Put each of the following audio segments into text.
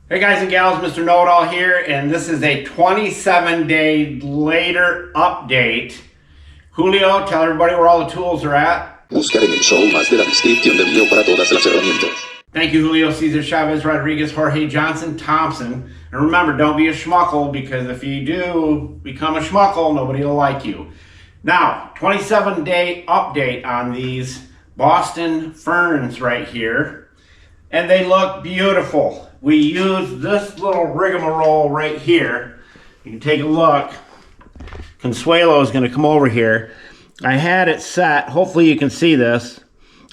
Hey guys and gals, Mr. Know-It-All here, and this is a 27-day later update. Julio, tell everybody where all the tools are at. Buscar en el show más de la descripción del video para todas las herramientas. Thank you, Julio, Cesar, Chavez, Rodriguez, Jorge, Johnson, Thompson. And remember, don't be a schmuckle, because if you do become a schmuckle, nobody will like you. Now, 27-day update on these Boston ferns right here. And they look beautiful. We use this little rigmarole right here. You can take a look. Consuelo is going to come over here. I had it set. Hopefully you can see this.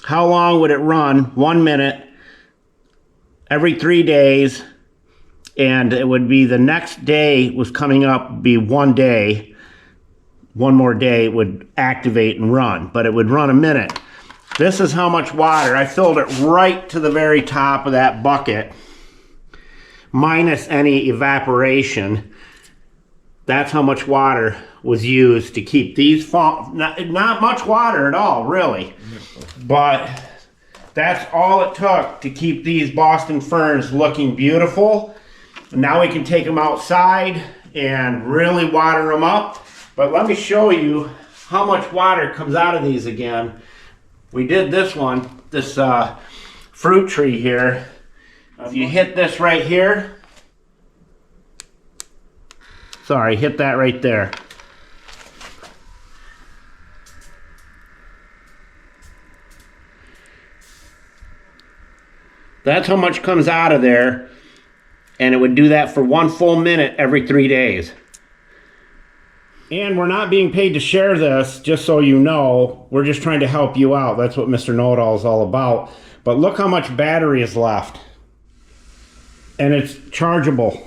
How long would it run? 1 minute. Every 3 days. And it would be the next day was coming up, be 1 day. One more day it would activate and run. But it would run a minute. This is how much water. I filled it right to the very top of that bucket, minus any evaporation. That's how much water was used to keep these not much water at all, really. But that's all it took to keep these Boston ferns looking beautiful. Now we can take them outside and really water them up. But let me show you how much water comes out of these again. We did this one, this fruit tree here. If you hit this right here, sorry, hit that right there. That's how much comes out of there, and it would do that for 1 full minute every 3 days. And we're not being paid to share this, just so you know. We're just trying to help you out. That's what Mr. Know-It-All is all about. But look how much battery is left. And it's chargeable.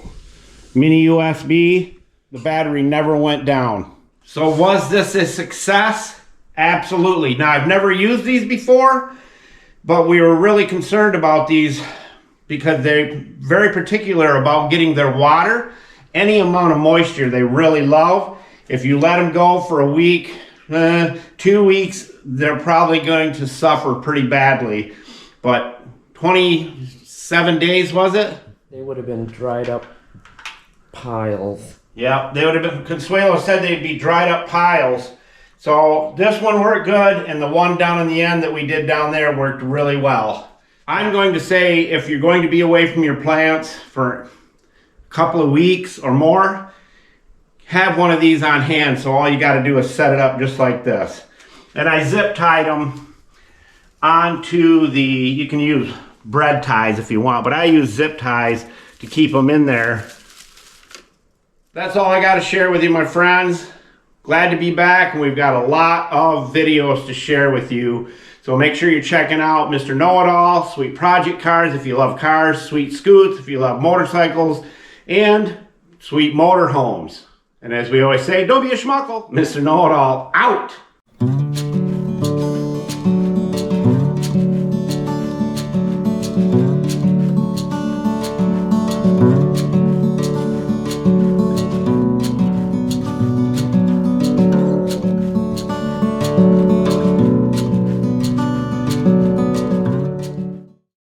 Mini USB, the battery never went down. So was this a success? Absolutely. Now, I've never used these before, but we were really concerned about these because they're very particular about getting their water. Any amount of moisture they really love. If you let them go for a week, 2 weeks, they're probably going to suffer pretty badly. But 27 days, was it? They would have been dried up piles. Yeah, they would have been, Consuelo said they'd be dried up piles. So this one worked good, and the one down in the end that we did down there worked really well. I'm going to say if you're going to be away from your plants for a couple of weeks or more, have one of these on hand, so all you got to do is set it up just like this. And I zip tied them onto the, you can use bread ties if you want, but I use zip ties to keep them in there. That's all I got to share with you, my friends. Glad to be back, and we've got a lot of videos to share with you. So make sure you're checking out Mr. Know-It-All, Sweet Project Cars if you love cars, Sweet Scoots if you love motorcycles, and Sweet Motorhomes. And as we always say, don't be a schmuckle. Mr. Know-It-All out.